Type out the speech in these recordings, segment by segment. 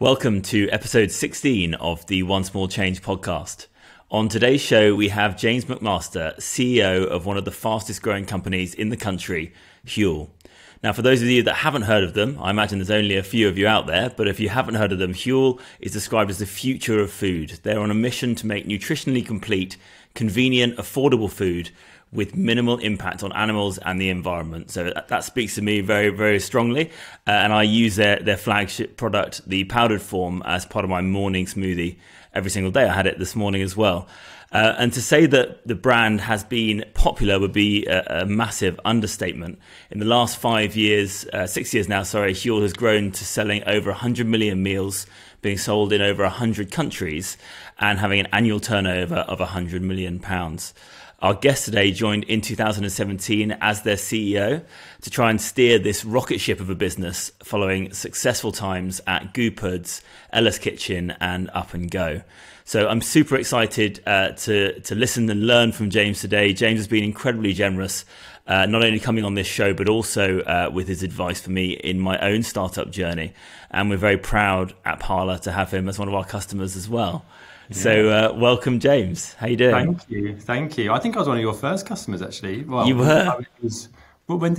Welcome to episode 16 of the One Small Change podcast. On today's show, we have James McMaster, CEO of one of the fastest growing companies in the country, Huel. Now, for those of you that haven't heard of them, I imagine there's only a few of you out there, but if you haven't heard of them, Huel is described as the future of food. They're on a mission to make nutritionally complete, convenient, affordable food with minimal impact on animals and the environment. So that speaks to me very, very strongly. And I use their flagship product, the powdered form, as part of my morning smoothie every single day. I had it this morning as well. And to say that the brand has been popular would be a massive understatement. In the last 5 years, 6 years now, Huel has grown to selling over 100 million meals, being sold in over 100 countries, and having an annual turnover of £100 million. Our guest today joined in 2017 as their CEO to try and steer this rocket ship of a business following successful times at Goopers, Ella's Kitchen and Up and Go. So I'm super excited to listen and learn from James today. James has been incredibly generous, not only coming on this show, but also with his advice for me in my own startup journey. And we're very proud at PÄRLA to have him as one of our customers as well. Yeah. So welcome, James. How you doing? Thank you. I think I was one of your first customers, actually. Well, you were. When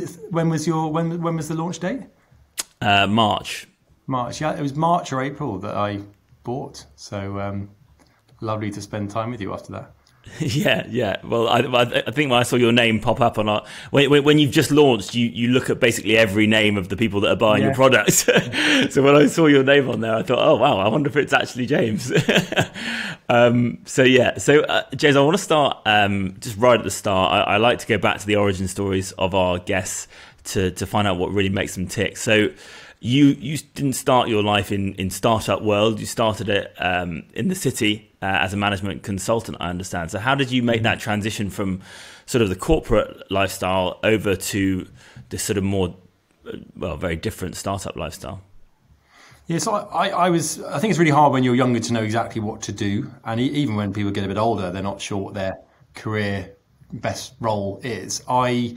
was the launch date? March. March. Yeah, it was March or April that I bought. So lovely to spend time with you after that. Yeah. Well, I think when I saw your name pop up on our when you've just launched, you look at basically every name of the people that are buying your products. So when I saw your name on there, I thought, oh wow, I wonder if it's actually James. So James, I want to start just right at the start. I like to go back to the origin stories of our guests to find out what really makes them tick. So you didn't start your life in startup world. You started it in the city as a management consultant, I understand. So how did you make that transition from sort of the corporate lifestyle over to this sort of more, very different startup lifestyle? Yeah, so I think it's really hard when you're younger to know exactly what to do. And even when people get a bit older, they're not sure what their career best role is. I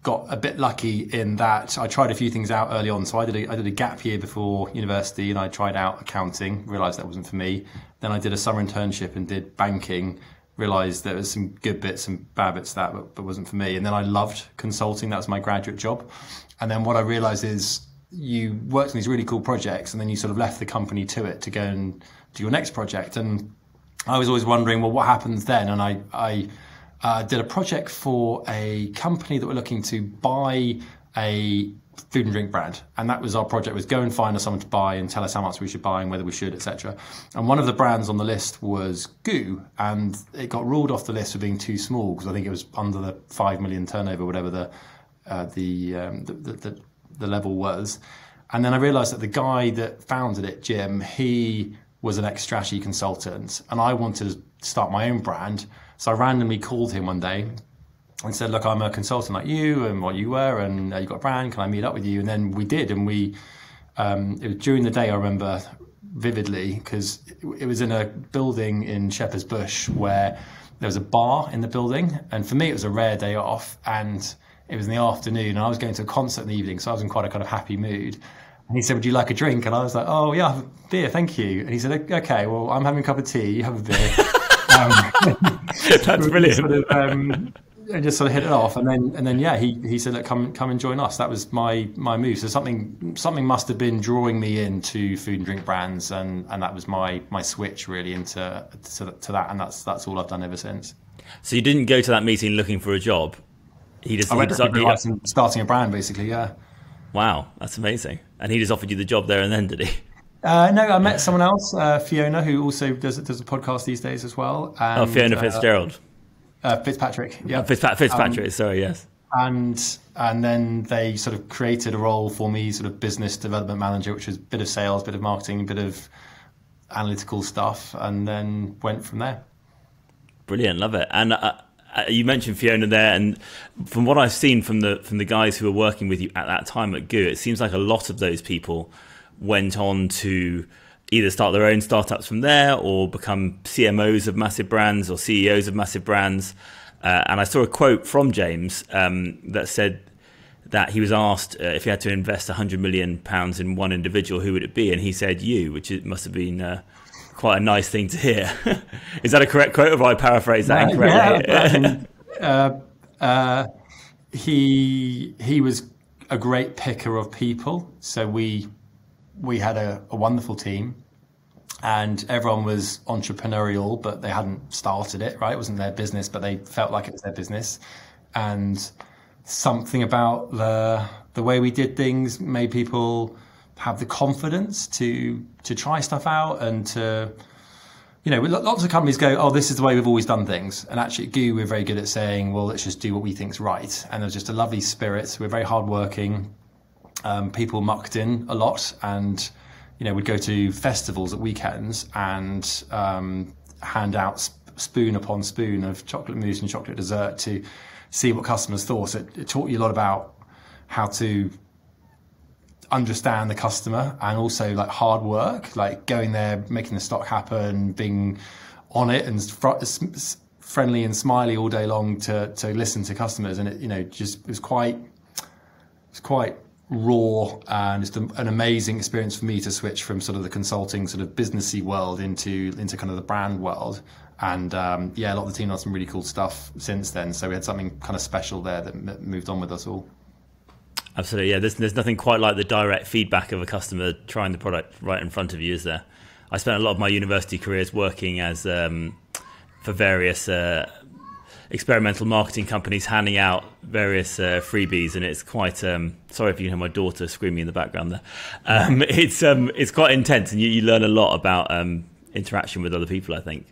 got a bit lucky in that I tried a few things out early on. So I did a gap year before university and I tried out accounting, realised that wasn't for me. Then I did a summer internship and did banking, realised there was some good bits and bad bits to that, but wasn't for me. And then I loved consulting. That was my graduate job. And then what I realised is you worked on these really cool projects and then you sort of left the company to it to go and do your next project. And I was always wondering, well, what happens then? And I did a project for a company that were looking to buy a food and drink brand. And that was our project, was go and find us someone to buy and tell us how much we should buy and whether we should, etc. And one of the brands on the list was Goo. And it got ruled off the list for being too small because I think it was under the 5 million turnover, whatever the level was. And then I realized that the guy that founded it, Jim, he was an ex-strategy consultant and I wanted to start my own brand. So I randomly called him one day and said, look, I'm a consultant like you and what you were, and you got a brand, can I meet up with you? And then we did, and it was during the day, I remember vividly, because it was in a building in Shepherd's Bush where there was a bar in the building, and for me it was a rare day off, and it was in the afternoon, and I was going to a concert in the evening, so I was in quite a kind of happy mood. And he said, would you like a drink? And I was like, oh yeah, have a beer, thank you. And he said, okay, well, I'm having a cup of tea, you have a beer. That's brilliant. Sort of, and just sort of hit it off, and then he said, look, come and join us. That was my move. So something must have been drawing me into food and drink brands, and that was my switch really into that, and that's all I've done ever since. So you didn't go to that meeting looking for a job. I went to starting a brand basically. Yeah. Wow, that's amazing. And he just offered you the job there and then, did he? No, I met someone else, Fiona, who also does a podcast these days as well. And, Fiona Fitzgerald. Fitzpatrick, yeah. Fitzpatrick, sorry, yes. And then they sort of created a role for me, sort of business development manager, which was a bit of sales, a bit of marketing, a bit of analytical stuff, and then went from there. Brilliant, love it. And you mentioned Fiona there, and from what I've seen from the guys who were working with you at that time at Goo, it seems like a lot of those people went on to either start their own startups from there or become CMOs of massive brands or CEOs of massive brands. And I saw a quote from James that said, that he was asked if he had to invest £100 million in one individual, who would it be? And he said you, which must have been quite a nice thing to hear. Is that a correct quote, or have I paraphrased that incorrectly? He was a great picker of people. So we had a wonderful team, and everyone was entrepreneurial, but they hadn't started it, right? It wasn't their business, but they felt like it was their business. And something about the way we did things made people have the confidence to try stuff out, and to, lots of companies go, oh, this is the way we've always done things. And actually at GU, we're very good at saying, well, let's just do what we think's right. And there's just a lovely spirit. We're very hardworking. People mucked in a lot, and, we'd go to festivals at weekends and hand out spoon upon spoon of chocolate mousse and chocolate dessert to see what customers thought. So it taught you a lot about how to understand the customer, and also like hard work, like going there, making the stock happen, being on it and friendly and smiley all day long to listen to customers. And it was quite raw, and just an amazing experience for me to switch from sort of the consulting sort of businessy world into kind of the brand world. And a lot of the team done some really cool stuff since then. So we had something kind of special there that moved on with us all. Absolutely, yeah. There's nothing quite like the direct feedback of a customer trying the product right in front of you, is there? I spent a lot of my university careers working as for various experimental marketing companies, handing out various freebies, and it's quite sorry if you hear my daughter screaming in the background there. It's quite intense, and you learn a lot about interaction with other people, I think.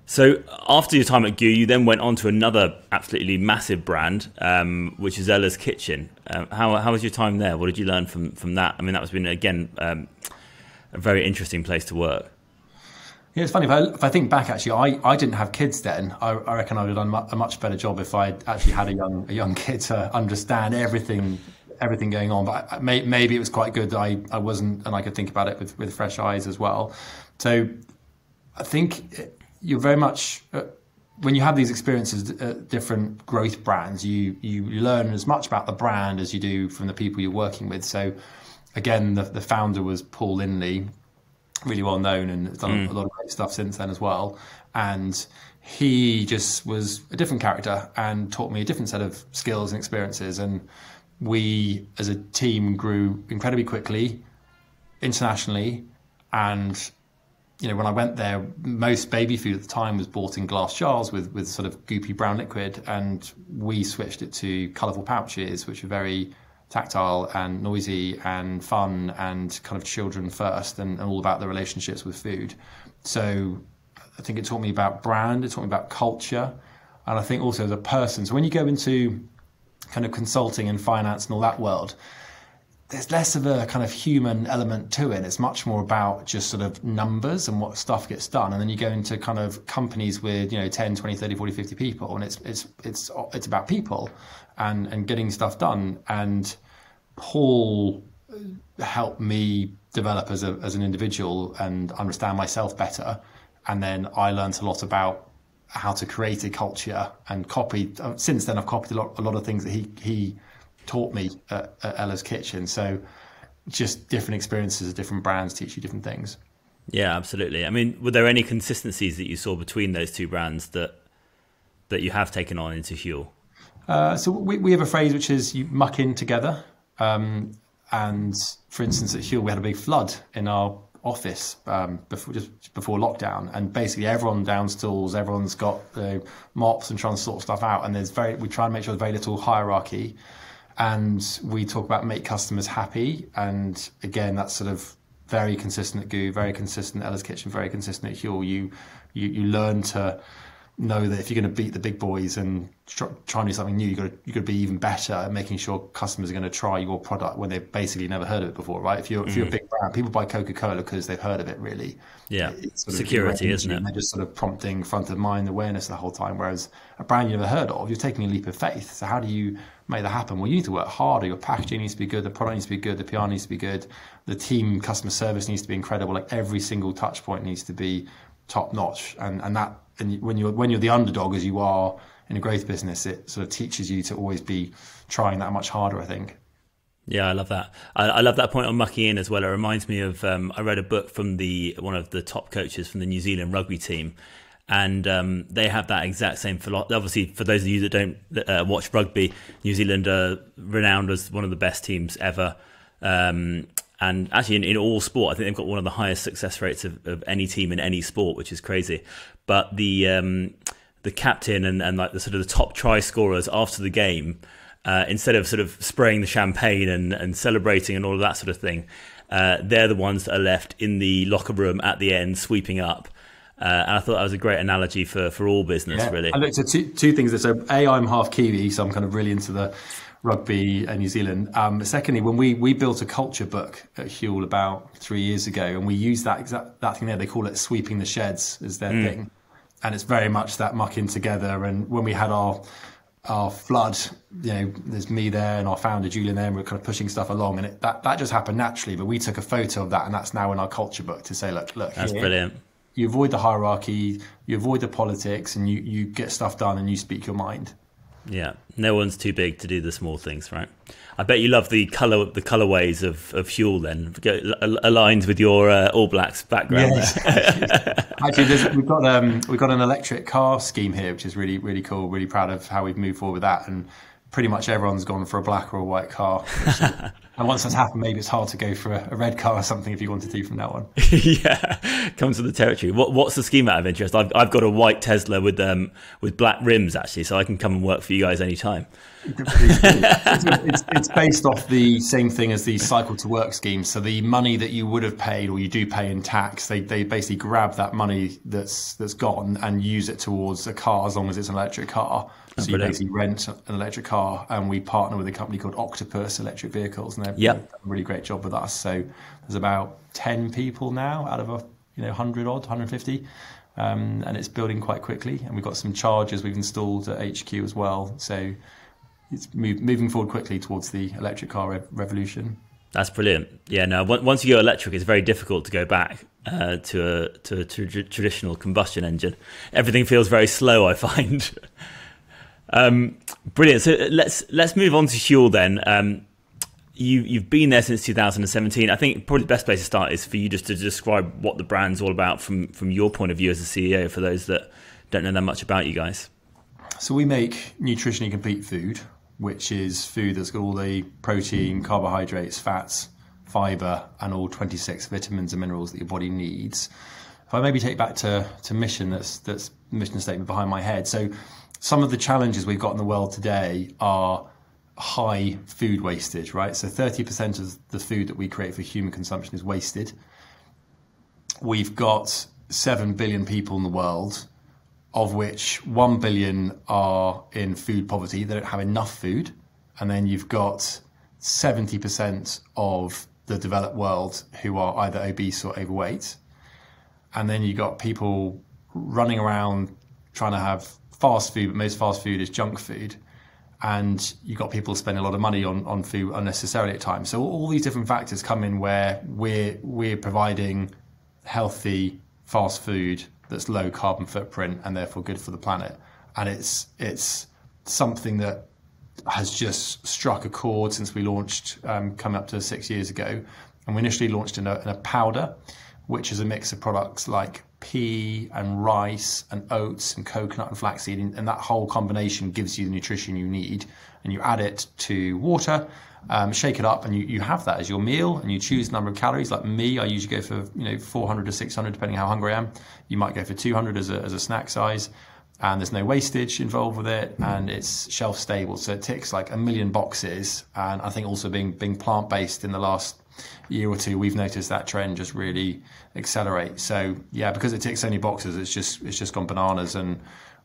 So after your time at GU, you then went on to another absolutely massive brand, which is Ella's Kitchen. How was your time there? What did you learn from that? I mean, that was been, again, a very interesting place to work. Yeah, it's funny. If I think back, actually, I didn't have kids then. I reckon I would have done a much better job if I actually had a young kid to understand everything going on. But maybe it was quite good that I wasn't, and I could think about it with fresh eyes as well. So I think you're very much, when you have these experiences at different growth brands, you learn as much about the brand as you do from the people you're working with. So again, the founder was Paul Lindley, really well known, and has done a lot of great stuff since then as well. And he just was a different character and taught me a different set of skills and experiences. And we as a team grew incredibly quickly, internationally. And when I went there, most baby food at the time was bought in glass jars with sort of goopy brown liquid, and we switched it to colourful pouches, which are very tactile and noisy and fun and kind of children first, and all about the relationships with food. So I think it taught me about brand, it taught me about culture, and I think also as a person. So when you go into kind of consulting and finance and all that world, there's less of a kind of human element to it. It's much more about just sort of numbers and what stuff gets done. And then you go into kind of companies with, 10, 20, 30, 40, 50 people, and it's about people and getting stuff done. And Paul helped me develop as an individual and understand myself better. And then I learned a lot about how to create a culture and copied. Since then, I've copied a lot of things that he taught me at Ella's Kitchen. So just different experiences of different brands teach you different things. Yeah, absolutely. I mean, were there any consistencies that you saw between those two brands that you have taken on into Huel? So we have a phrase which is you muck in together. And for instance, at Huel, we had a big flood in our office before lockdown, and basically everyone down stools, everyone's got mops and trying to sort stuff out. And we try and make sure there's very little hierarchy. And we talk about make customers happy. And again, that's sort of very consistent at GU, very consistent at Ella's Kitchen, very consistent at Huel. You learn to know that if you're going to beat the big boys and try and do something new, you've got to be even better at making sure customers are going to try your product when they've basically never heard of it before, right? If you're a big brand, people buy Coca-Cola because they've heard of it, really. Yeah, security, isn't it? They're just sort of prompting front of mind awareness the whole time, whereas a brand you've never heard of, you're taking a leap of faith. So how do you make that happen? Well, you need to work harder. Your packaging needs to be good, the product needs to be good, the PR needs to be good, the team customer service needs to be incredible. Like every single touch point needs to be top notch, and when you're the underdog as you are in a growth business, it sort of teaches you to always be trying that much harder, I think. Yeah, I love that. I love that point on mucking in as well. It reminds me of I read a book from one of the top coaches from the New Zealand rugby team, and they have that exact same philosophy. Obviously, for those of you that don't watch rugby, New Zealand are renowned as one of the best teams ever. And actually, in all sport, I think they've got one of the highest success rates of any team in any sport, which is crazy. But the captain and like the sort of the top try scorers after the game, instead of sort of spraying the champagne and celebrating and all of that sort of thing, they're the ones that are left in the locker room at the end sweeping up. And I thought that was a great analogy for all business, really. I looked at two things. So I'm half Kiwi, so I'm kind of really into the rugby in New Zealand. Secondly, when we built a culture book at Huel about 3 years ago, and we used that thing there, they call it sweeping the sheds as their thing. And it's very much that mucking together. And when we had our flood, there's me there and our founder Julian there, and we're kind of pushing stuff along, and that just happened naturally. But we took a photo of that, and that's now in our culture book to say, look, that's here, brilliant. You avoid the hierarchy, you avoid the politics, and you get stuff done and you speak your mind. Yeah, no one's too big to do the small things, right? I bet you love the colorways of Huel then, aligned with your All Blacks background. Yes. Actually, we've got an electric car scheme here, which is really, really cool. Really proud of how we've moved forward with that, and pretty much everyone's gone for a black or a white car. And once that's happened, maybe it's hard to go for a red car or something if you want to do from now on. Yeah, comes with the territory. What's the scheme out of interest? I've got a white Tesla with black rims actually, so I can come and work for you guys anytime. It's based off the same thing as the cycle to work scheme. So the money that you would have paid or you do pay in tax, they basically grab that money that's gone and use it towards a car as long as it's an electric car. So you basically rent an electric car, and we partner with a company called Octopus Electric Vehicles, and they've done a really great job with us. So there's about 10 people now out of 150, and it's building quite quickly. And we've got some chargers we've installed at HQ as well. So it's moving forward quickly towards the electric car revolution. That's brilliant. Yeah, no, once you go electric, it's very difficult to go back to a traditional combustion engine. Everything feels very slow, I find. Brilliant. So let's move on to Huel then. You've been there since 2017. I think probably the best place to start is for you just to describe what the brand's all about from your point of view as a CEO, for those that don't know that much about you guys. So we make nutritionally complete food, which is food that's got all the protein, carbohydrates, fats, fiber, and all 26 vitamins and minerals that your body needs. If I maybe take back to mission, that's the mission statement behind my head. So some of the challenges we've got in the world today are high food wastage, right? So 30% of the food that we create for human consumption is wasted. We've got 7 billion people in the world, of which 1 billion are in food poverty. They don't have enough food. And then you've got 70% of the developed world who are either obese or overweight. And then you've got people running around trying to have fast food, but most fast food is junk food. And you've got people spending a lot of money on food unnecessarily at times. So all these different factors come in where we're providing healthy fast food that's low carbon footprint and therefore good for the planet. And it's something that has just struck a chord since we launched coming up to 6 years ago. And we initially launched in a powder, which is a mix of products like pea and rice and oats and coconut and flaxseed, and that whole combination gives you the nutrition you need. And you add it to water, shake it up, and you have that as your meal, and you choose the number of calories. Like me, I usually go for 400 to 600 depending how hungry I am. You might go for 200 as a snack size, and there's no wastage involved with it, and it's shelf stable, so it ticks like 1 million boxes. And I think also being plant-based in the last year or two, we've noticed that trend just really accelerate. So yeah, because it ticks so many boxes, it's just gone bananas, and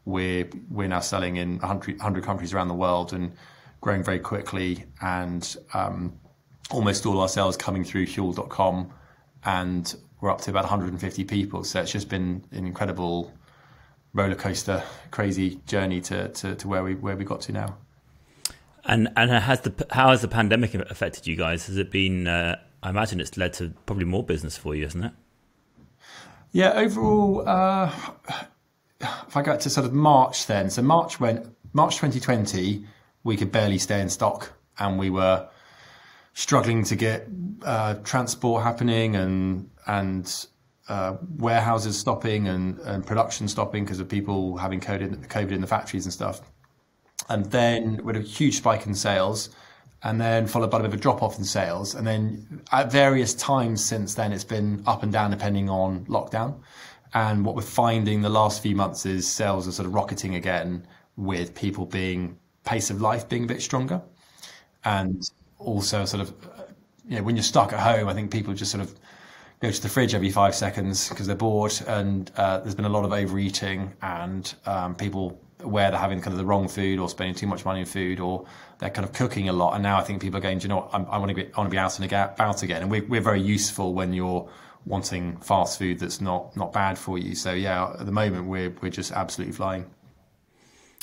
we're now selling in 100 countries around the world and growing very quickly, and almost all our sales coming through Huel.com, and we're up to about 150 people. So it's just been an incredible roller coaster, crazy journey to where we got to now. And how has the pandemic affected you guys? Has it been? I imagine it's led to probably more business for you, hasn't it? Yeah, overall, if I go to sort of March then, so March 2020, we could barely stay in stock, and we were struggling to get transport happening and warehouses stopping and production stopping because of people having COVID in the factories and stuff. And then we had a huge spike in sales, and then followed by a bit of a drop off in sales. And then at various times since then, it's been up and down depending on lockdown. And what we're finding the last few months is sales are sort of rocketing again, with people pace of life being a bit stronger. And also sort of, when you're stuck at home, I think people just sort of go to the fridge every 5 seconds because they're bored. And there's been a lot of overeating, and people where they're having kind of the wrong food or spending too much money on food, or they're kind of cooking a lot. And now I think people are going, do you know what, I want to be out and about again. And we're very useful when you're wanting fast food that's not bad for you. So yeah, at the moment we're just absolutely flying.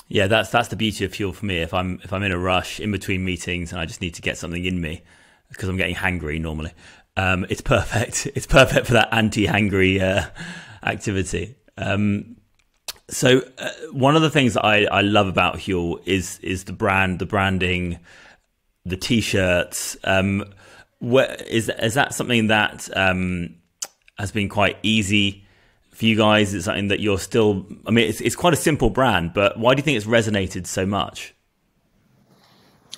Yeah, that's the beauty of Huel for me. If I'm in a rush in between meetings and I just need to get something in me because I'm getting hangry normally, it's perfect. It's perfect for that anti-hangry activity. So one of the things that I love about Huel is the brand, the branding, the t-shirts. Is that something that has been quite easy for you guys? It's something that you're still, I mean, it's quite a simple brand, but why do you think it's resonated so much?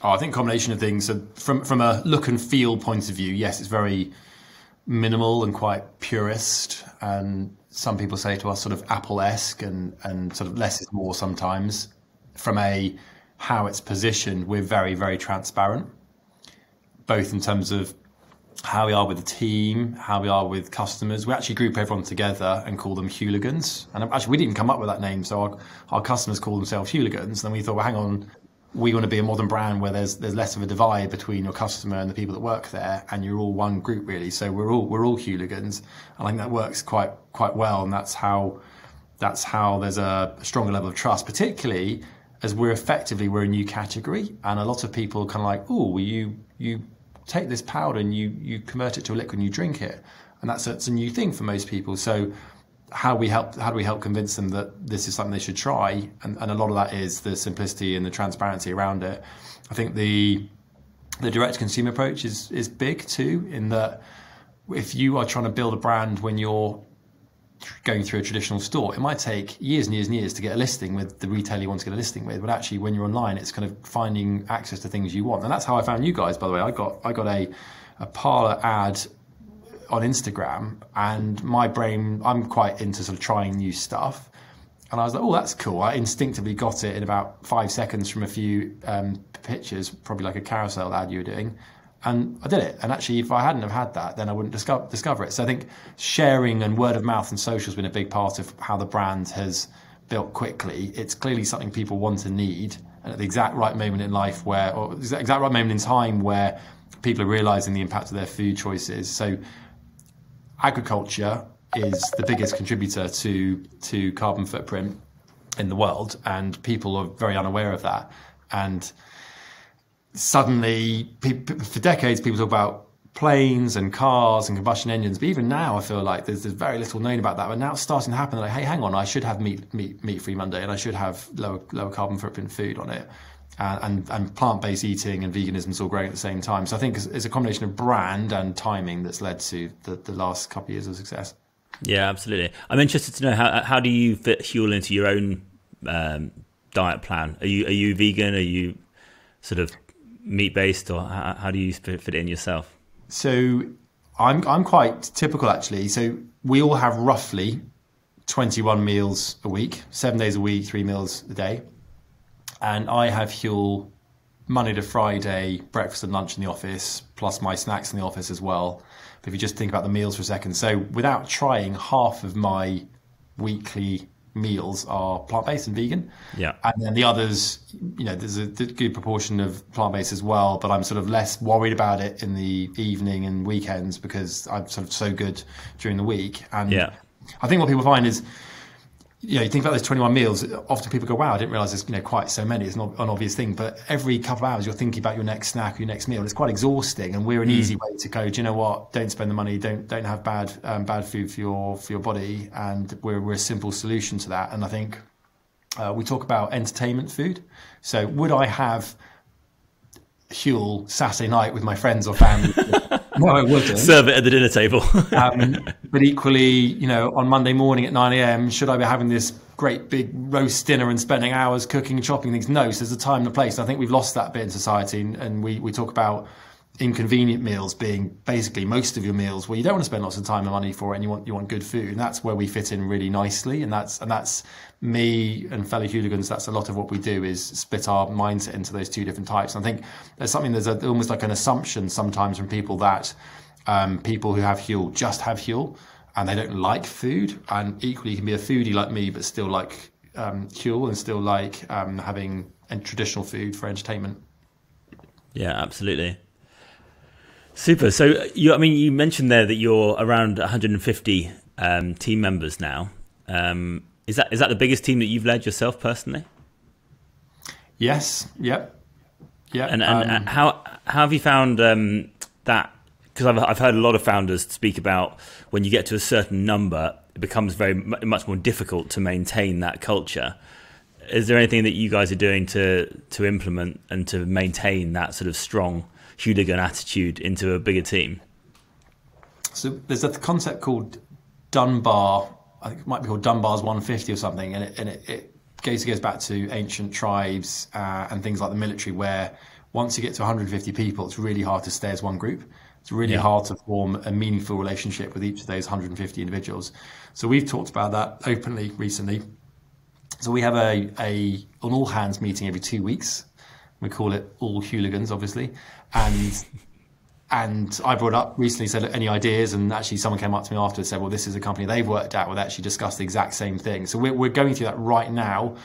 I think a combination of things. So from a look and feel point of view, yes, it's very minimal and quite purist. And some people say to us sort of Apple-esque and sort of less is more sometimes. From how it's positioned, we're very, very transparent, both in terms of how we are with the team, how we are with customers. We actually group everyone together and call them hooligans. And actually, we didn't come up with that name, so our customers call themselves hooligans. And then we thought, well, hang on, we want to be a modern brand where there's less of a divide between your customer and the people that work there, and you're all one group really. So we're all hooligans, and I think that works quite well. And that's how there's a stronger level of trust, particularly as we're a new category, and a lot of people kind of like, oh, you take this powder and you convert it to a liquid and you drink it, and that's a new thing for most people. So how do we help convince them that this is something they should try? And a lot of that is the simplicity and the transparency around it. I think the direct consumer approach is big too, in that if you are trying to build a brand when you're going through a traditional store, it might take years and years and years to get a listing with the retailer you want to get a listing with. But actually, when you're online, it's kind of finding access to things you want. And that's how I found you guys, by the way. I got a PÄRLA ad on Instagram, and my brain, I'm quite into sort of trying new stuff. And I was like, oh, that's cool. I instinctively got it in about 5 seconds from a few pictures, probably like a carousel ad you were doing. And I did it. And actually, if I hadn't have had that, then I wouldn't discover it. So I think sharing and word of mouth and social has been a big part of how the brand has built quickly. It's clearly something people want and need. And at the exact right moment in life or the exact right moment in time where people are realizing the impact of their food choices. So agriculture is the biggest contributor to carbon footprint in the world. And people are very unaware of that. And suddenly, for decades, people talk about planes and cars and combustion engines, but even now, I feel like there's very little known about that. But now it's starting to happen. Like, hey, hang on, I should have meat-free Monday, and I should have lower carbon footprint food on it, and plant-based eating and veganism is all growing at the same time. So I think it's a combination of brand and timing that's led to the last couple of years of success. Yeah, absolutely. I'm interested to know how do you fit Huel into your own diet plan? Are you vegan? Are you sort of meat-based, or how do you fit it in yourself? So I'm quite typical, actually. So we all have roughly 21 meals a week, 7 days a week, 3 meals a day. And I have Huel Monday to Friday, breakfast and lunch in the office, plus my snacks in the office as well. But if you just think about the meals for a second, so without trying, half of my weekly meals are plant-based and vegan. Yeah. And then the others, there's a good proportion of plant-based as well, but I'm sort of less worried about it in the evening and weekends because I'm sort of so good during the week. And I think what people find is, you think about those 21 meals, often people go, wow, I didn't realize there's quite so many. It's not an obvious thing, but every couple of hours you're thinking about your next snack or your next meal. It's quite exhausting, and we're an easy way to go, do you know what, don't spend the money, don't have bad food for your body, and we're a simple solution to that. And I think We talk about entertainment food. So would I have Huel Saturday night with my friends or family? No, I wouldn't. Serve it at the dinner table. But equally, on Monday morning at 9 a.m., should I be having this great big roast dinner and spending hours cooking and chopping things? No, so there's a time and a place. I think we've lost that bit in society, and we talk about inconvenient meals being basically most of your meals where you don't want to spend lots of time and money for it, and you want good food, and that's where we fit in really nicely. And that's me and fellow hooligans. That's a lot of what we do, is split our mindset into those two different types. And I think there's almost like an assumption sometimes from people that people who have Huel just have Huel and they don't like food. And equally, you can be a foodie like me but still like Huel and still like having traditional food for entertainment. Yeah, absolutely. Super. So you mentioned there that you're around 150 team members now. Is that the biggest team that you've led yourself personally? Yes. Yep. Yeah. And how have you found that? Because I've heard a lot of founders speak about when you get to a certain number, it becomes much more difficult to maintain that culture. Is there anything that you guys are doing to implement and to maintain that sort of strong hooligan attitude into a bigger team? So there's a concept called Dunbar. I think it might be called Dunbar's 150 or something, and it goes back to ancient tribes and things like the military, where once you get to 150 people, it's really hard to stay as one group. It's really hard to form a meaningful relationship with each of those 150 individuals. So we've talked about that openly recently. So we have an all hands meeting every 2 weeks. We call it All Hooligans, obviously. And I brought up recently, said, any ideas? And actually someone came up to me after and said, well, this is a company they've worked out where they actually discuss the exact same thing. So we're going through that right now.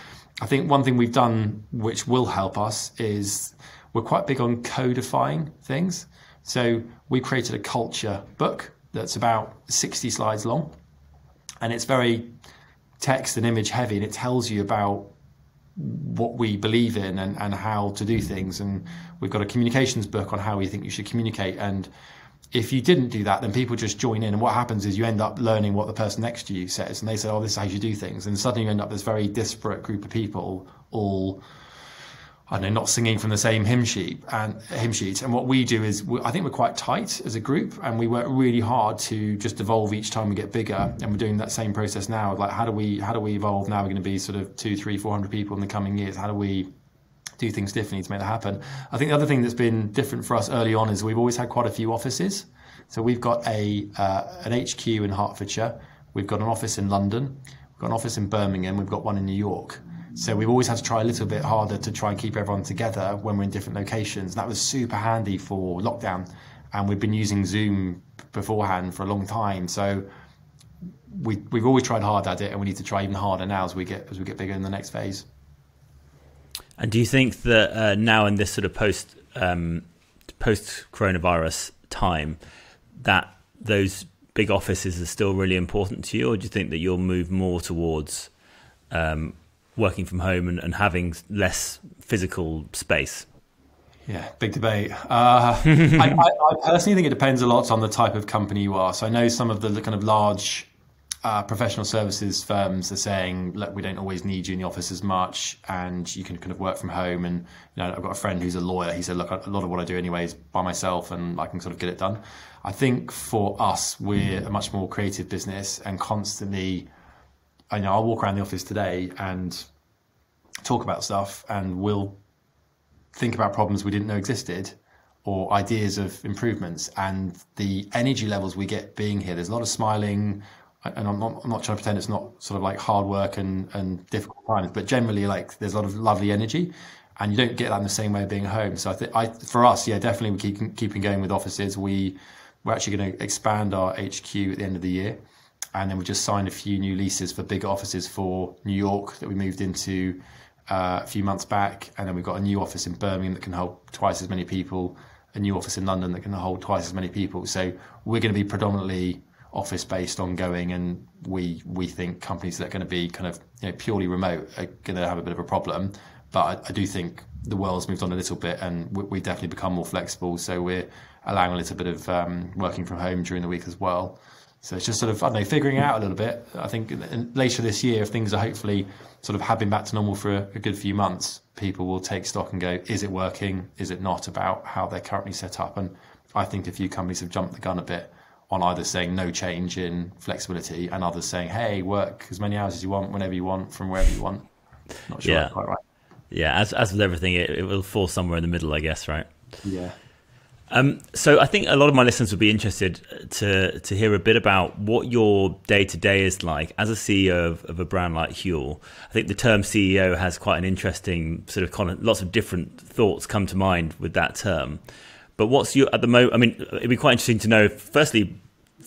I think one thing we've done which will help us is we're quite big on codifying things. So we created a culture book that's about 60 slides long. And it's very text and image heavy, and it tells you about what we believe in and how to do things. And we've got a communications book on how we think you should communicate. And if you didn't do that, then people just join in. And what happens is you end up learning what the person next to you says. And they say, oh, this is how you do things. And suddenly you end up this very disparate group of people all, I don't know, not singing from the same hymn sheet. And what we do is, I think we're quite tight as a group, and we work really hard to just evolve each time we get bigger. And we're doing that same process now. Like, how do we evolve now? We're going to be sort of 200, 300, 400 people in the coming years. How do we do things differently to make that happen? I think the other thing that's been different for us early on is we've always had quite a few offices. So we've got an HQ in Hertfordshire. We've got an office in London. We've got an office in Birmingham. We've got one in New York. So we've always had to try a little bit harder to try and keep everyone together when we're in different locations. And that was super handy for lockdown. And we've been using Zoom beforehand for a long time. So we've always tried hard at it, and we need to try even harder now as we get bigger in the next phase. And do you think that now in this sort of post coronavirus time, that those big offices are still really important to you, or do you think that you'll move more towards working from home and having less physical space? Yeah, big debate. I personally think it depends a lot on the type of company you are. So I know some of the kind of large professional services firms are saying, look, we don't always need you in the office as much, and you can kind of work from home. And I've got a friend who's a lawyer. He said, look, a lot of what I do anyway is by myself, and I can sort of get it done. I think for us, we're a much more creative business, and constantly, I'll walk around the office today and talk about stuff, and we'll think about problems we didn't know existed or ideas of improvements. And the energy levels we get being here, there's a lot of smiling, and I'm not trying to pretend it's not sort of like hard work and difficult times, but generally, like, there's a lot of lovely energy, and you don't get that in the same way of being home. So for us, yeah, definitely we keeping going with offices. We're actually going to expand our HQ at the end of the year. And then we just signed a few new leases for bigger offices for New York that we moved into a few months back. And then we've got a new office in Birmingham that can hold twice as many people, a new office in London that can hold twice as many people. So we're going to be predominantly office-based ongoing, and we think companies that are going to be kind of purely remote are going to have a bit of a problem. But I do think the world's moved on a little bit, and we definitely become more flexible. So we're allowing a little bit of working from home during the week as well. So it's just sort of, I don't know, figuring it out a little bit. I think later this year, if things are hopefully sort of have been back to normal for a good few months, people will take stock and go, is it working? Is it not, about how they're currently set up? And I think a few companies have jumped the gun a bit on either saying no change in flexibility and others saying, hey, work as many hours as you want, whenever you want, from wherever you want. Not sure that's quite right. Yeah, as with everything, it will fall somewhere in the middle, I guess, right? Yeah. So I think a lot of my listeners would be interested to hear a bit about what your day-to-day is like as a CEO of a brand like Huel. I think the term CEO has quite an interesting sort of lots of different thoughts come to mind with that term. But what's your, at the moment, I mean, it'd be quite interesting to know, firstly,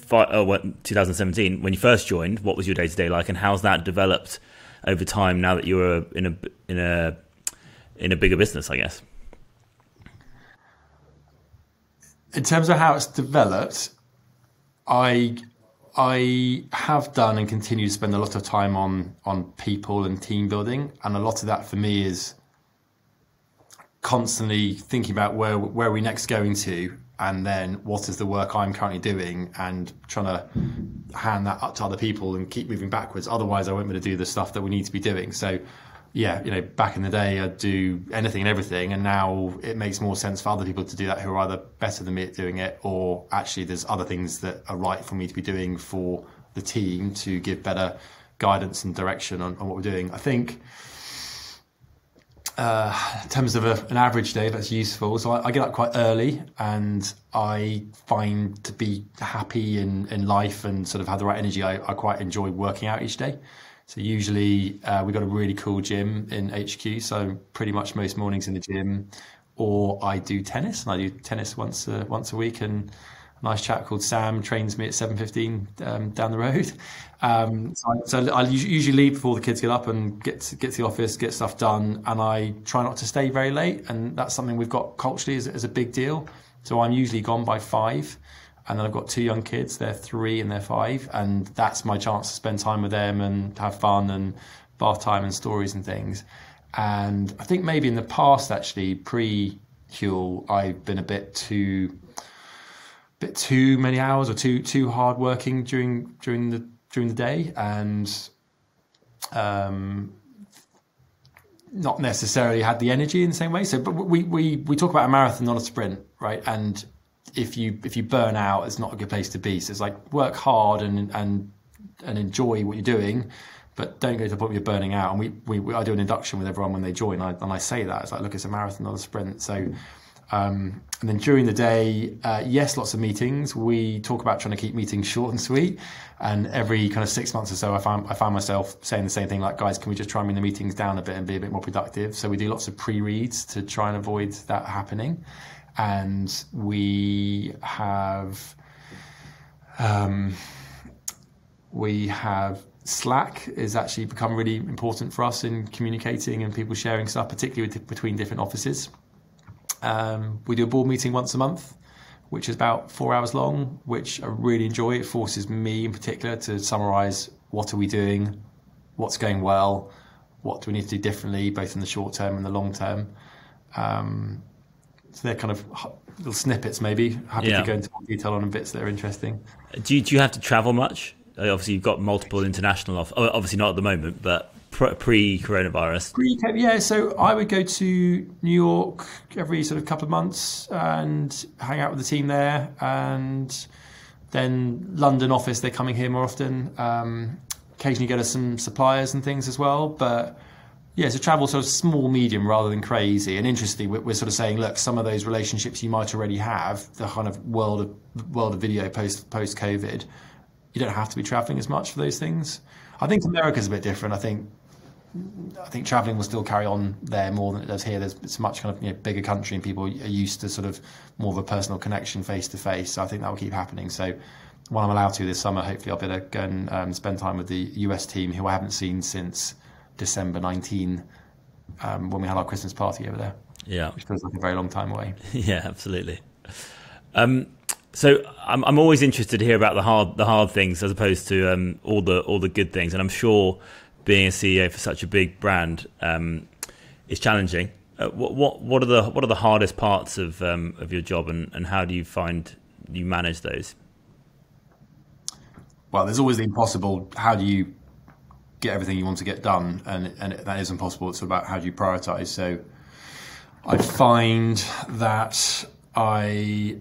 2017, when you first joined, what was your day-to-day like, and how's that developed over time now that you're in a bigger business, I guess? In terms of how it's developed, I have done and continue to spend a lot of time on people and team building, and a lot of that for me is constantly thinking about where we're next going to, and then what is the work I'm currently doing, and trying to hand that up to other people and keep moving backwards. Otherwise, I won't be able to do the stuff that we need to be doing. So yeah, back in the day, I'd do anything and everything, and now it makes more sense for other people to do that who are either better than me at doing it, or actually there's other things that are right for me to be doing for the team to give better guidance and direction on what we're doing. I think in terms of an average day, that's useful. So I get up quite early, and I find to be happy in life and sort of have the right energy, I quite enjoy working out each day. So usually we've got a really cool gym in HQ, so pretty much most mornings in the gym, or I do tennis, and I do tennis once a week, and a nice chap called Sam trains me at 7:15 down the road. So I usually leave before the kids get up and get to the office, get stuff done, and I try not to stay very late, and that's something we've got culturally as a big deal. So I'm usually gone by 5. And then I've got 2 young kids, they're 3 and they're 5, and that's my chance to spend time with them and have fun and bath time and stories and things. And I think maybe in the past, actually, pre-Huel, I've been a bit too many hours, or too hard working during the day, and not necessarily had the energy in the same way. So, but we talk about a marathon, not a sprint, right? And if you burn out, it's not a good place to be. So it's like, work hard and enjoy what you're doing, but don't go to the point where you're burning out. And I do an induction with everyone when they join, and I say that it's like, look, it's a marathon, not a sprint. So and then during the day, yes, lots of meetings. We talk about trying to keep meetings short and sweet, and every kind of 6 months or so I found myself saying the same thing, like, guys, can we just try and bring the meetings down a bit and be a bit more productive? So we do lots of pre-reads to try and avoid that happening. And we have Slack is actually become really important for us in communicating and people sharing stuff, particularly between different offices. We do a board meeting once a month, which is about 4 hours long, which I really enjoy. It forces me in particular to summarise what are we doing, what's going well, what do we need to do differently, both in the short term and the long term. So they're kind of little snippets, maybe. Happy to go into more detail on bits that are interesting. Do you have to travel much? Obviously, you've got multiple international obviously not at the moment, but pre-coronavirus. Yeah, so I would go to New York every sort of couple of months and hang out with the team there. And then London office, they're coming here more often. Occasionally go to some suppliers and things as well. But yeah, so travel sort of small, medium rather than crazy. And interestingly, we're sort of saying, look, some of those relationships you might already have, the kind of world of video post-COVID, you don't have to be traveling as much for those things. I think America's a bit different. I think traveling will still carry on there more than it does here. It's a much kind of bigger country, and people are used to sort of more of a personal connection face to face. So I think that will keep happening. So when I'm allowed to this summer, hopefully I'll be able to go and spend time with the US team, who I haven't seen since December 19, when we had our Christmas party over there. Yeah, which feels like a very long time away. Yeah, absolutely. So I'm always interested to hear about the hard things as opposed to all the good things. And I'm sure being a CEO for such a big brand is challenging. What are the hardest parts of your job, and how do you find you manage those? well, there's always the impossible. How do you get everything you want to get done? And that is impossible. It's about how do you prioritize. So I find that I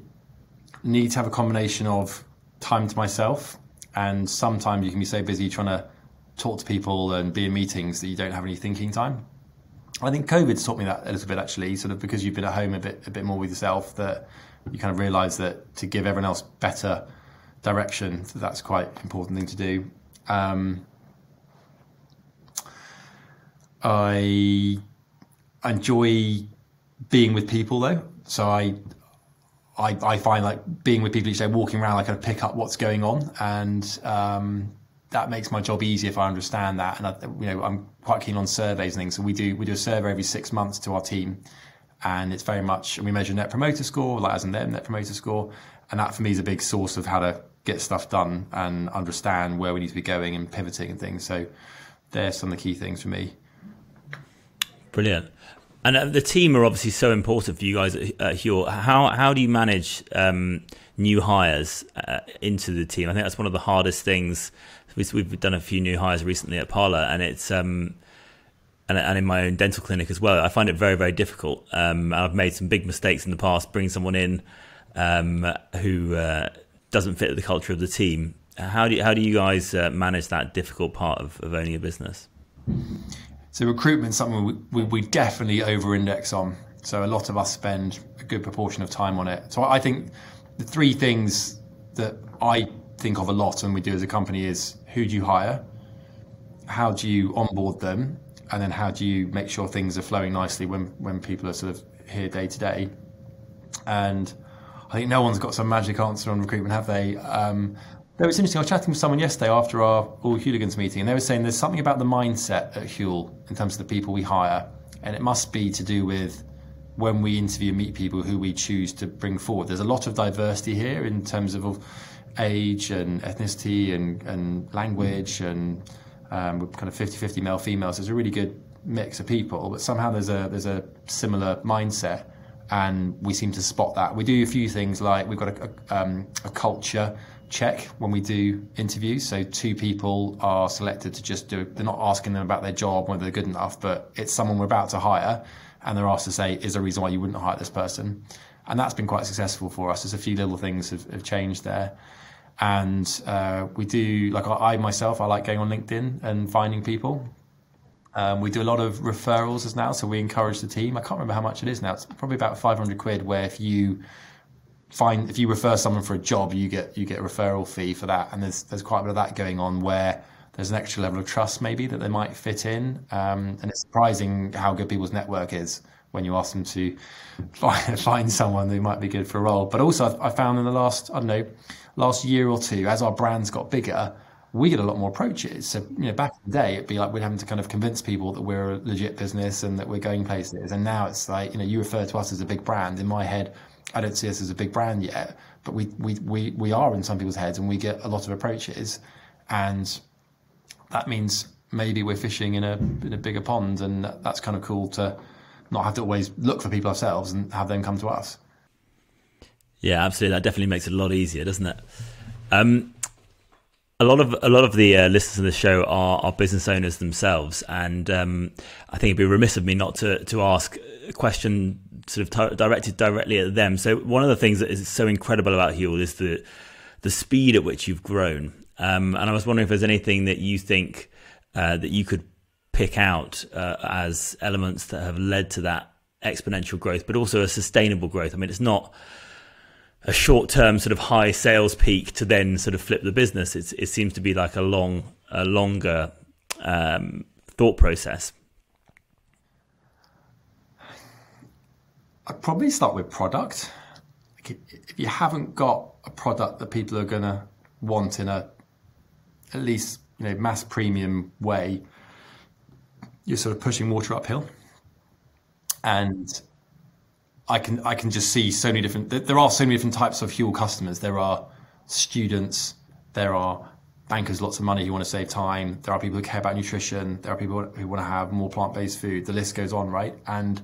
need to have a combination of time to myself, and sometimes you can be so busy trying to talk to people and be in meetings that you don't have any thinking time. I think COVID's taught me that a little bit, actually, sort of because you've been at home a bit more with yourself, that you kind of realise that to give everyone else better direction, that's quite an important thing to do. I enjoy being with people, though. So I find like being with people each day, walking around, I kind of pick up what's going on, and that makes my job easier if I understand that. And I'm quite keen on surveys and things. So we do a survey every 6 months to our team, and it's very much, and we measure net promoter score, like as in them net promoter score, and that for me is a big source of how to get stuff done and understand where we need to be going and pivoting and things. So there's some of the key things for me. Brilliant. And the team are obviously so important for you guys at Huel. How do you manage new hires into the team? I think that's one of the hardest things. We've done a few new hires recently at PÄRLA, and it's and in my own dental clinic as well. I find it very, very difficult. I've made some big mistakes in the past, bringing someone in who doesn't fit the culture of the team. How do you guys manage that difficult part of owning a business? So recruitment's something we definitely over-index on. So a lot of us spend a good proportion of time on it. So I think the three things that I think of a lot and we do as a company is who do you hire, how do you onboard them, and then how do you make sure things are flowing nicely when people are sort of here day to day. And I think no one's got some magic answer on recruitment, have they? It was interesting, I was chatting with someone yesterday after our All Hooligans meeting, and they were saying there's something about the mindset at Huel in terms of the people we hire, and it must be to do with when we interview and meet people who we choose to bring forward. There's a lot of diversity here in terms of age and ethnicity and language, and we're kind of 50-50 male female, so it's a really good mix of people, but somehow there's a similar mindset, and we seem to spot that. We do a few things like we've got a culture check when we do interviews. So two people are selected to just do, they're not asking them about their job, whether they're good enough, but it's someone we're about to hire, and they're asked to say, is there a reason why you wouldn't hire this person? And that's been quite successful for us. There's a few little things have changed there. And we do, like I myself, I like going on LinkedIn and finding people. We do a lot of referrals as now, so we encourage the team. I can't remember how much it is now. It's probably about 500 quid, where if you refer someone for a job, you get a referral fee for that. And there's quite a bit of that going on, where there's an extra level of trust maybe that they might fit in. And it's surprising how good people's network is when you ask them to find someone who might be good for a role. But also I found in the last year or two, as our brands got bigger, we get a lot more approaches. So, back in the day, it'd be like we're having to kind of convince people that we're a legit business and that we're going places. And now it's like, you refer to us as a big brand. In my head, I don't see us as a big brand yet, but we are in some people's heads, and we get a lot of approaches. And that means maybe we're fishing in a bigger pond, and that's kind of cool to not have to always look for people ourselves and have them come to us. Yeah, absolutely. That definitely makes it a lot easier, doesn't it? A lot of the listeners of the show are business owners themselves, and I think it'd be remiss of me not to ask a question sort of directed directly at them. So one of the things that is so incredible about Huel is the speed at which you've grown. And I was wondering if there's anything that you think that you could pick out as elements that have led to that exponential growth, but also a sustainable growth. I mean, it's not a short-term sort of high sales peak to then sort of flip the business. It seems to be like a longer thought process. I'd probably start with product. If you haven't got a product that people are going to want in at least mass premium way, you're sort of pushing water uphill. And I can just see so many different. There are so many different types of Huel customers. There are students. There are bankers, lots of money who want to save time. There are people who care about nutrition. There are people who want to have more plant-based food. The list goes on, right? And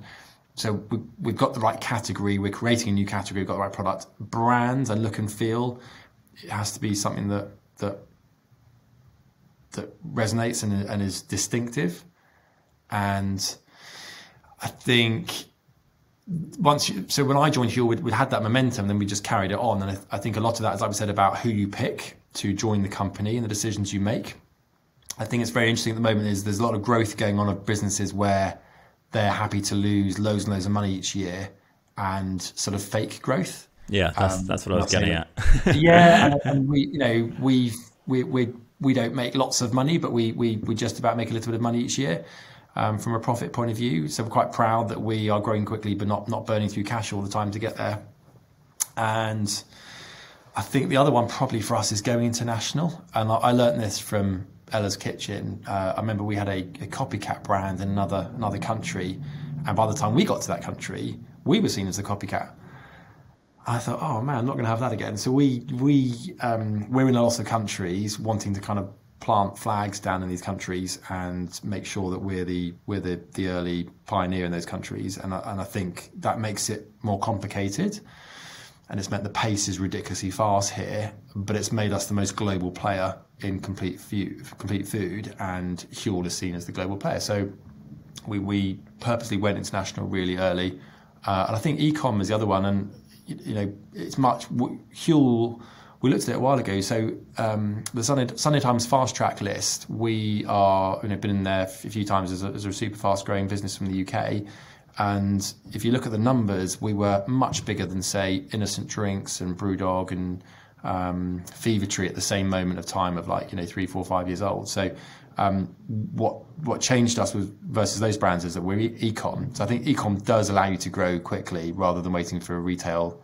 so we've got the right category. We're creating a new category. We've got the right product. Brand and look and feel. It has to be something that resonates and is distinctive. And I think so when I joined Huel, we'd had that momentum, then we just carried it on. And I think a lot of that is, like we said, about who you pick to join the company and the decisions you make. I think it's very interesting at the moment is there's a lot of growth going on of businesses where they're happy to lose loads and loads of money each year and sort of fake growth. Yeah, that's what I was getting at. Yeah, and we don't make lots of money, but we just about make a little bit of money each year. From a profit point of view. So we're quite proud that we are growing quickly, but not burning through cash all the time to get there. And I think the other one probably for us is going international. And I learned this from Ella's Kitchen. I remember we had a copycat brand in another country. And by the time we got to that country, we were seen as the copycat. I thought, oh man, I'm not going to have that again. So we're in a lot of countries wanting to kind of plant flags down in these countries and make sure that we're the early pioneer in those countries, and I think that makes it more complicated, and it's meant the pace is ridiculously fast here, but it's made us the most global player in complete food, and Huel is seen as the global player. So we purposely went international really early, and I think e-com is the other one, and it's much Huel. We looked at it a while ago. So the Sunday Times fast track list, we are been in there a few times as a super fast growing business from the UK. And if you look at the numbers, we were much bigger than say Innocent Drinks and Brewdog and Fever Tree at the same moment of time of 3, 4, 5 years old. So what changed us versus those brands is that we're e-com. So I think e-com does allow you to grow quickly rather than waiting for a retail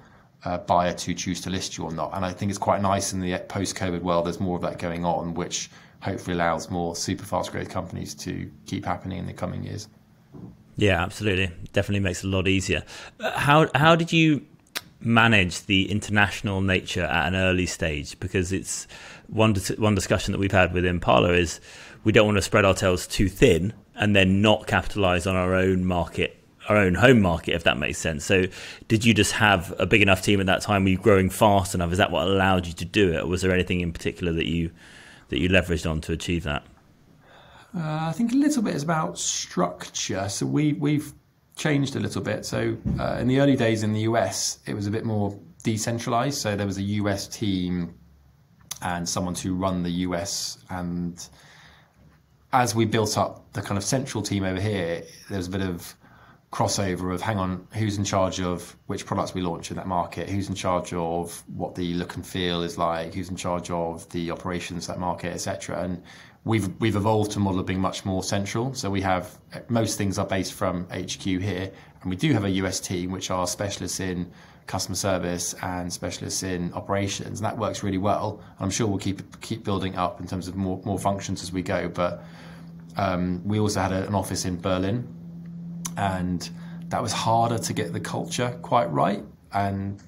buyer to choose to list you or not. And I think it's quite nice in the post-COVID world, there's more of that going on, which hopefully allows more super fast growth companies to keep happening in the coming years. Yeah, absolutely. Definitely makes it a lot easier. How did you manage the international nature at an early stage? Because it's one discussion that we've had within PÄRLA is we don't want to spread our tails too thin and then not capitalize on our own market, our own home market, if that makes sense. So did you just have a big enough team at that time? Were you growing fast enough? Is that what allowed you to do it? Or was there anything in particular that you leveraged on to achieve that? I think a little bit is about structure. So we've changed a little bit. So in the early days in the US, it was a bit more decentralized. So there was a US team and someone to run the US. And as we built up the kind of central team over here, there was a bit of crossover of, hang on, who's in charge of which products we launch in that market, who's in charge of what the look and feel is like, who's in charge of the operations of that market, etc. And we've evolved to a model of being much more central. So we have, most things are based from HQ here, and we do have a US team which are specialists in customer service and specialists in operations, and that works really well. I'm sure we'll keep building up in terms of more functions as we go, but we also had an office in Berlin, and that was harder to get the culture quite right, and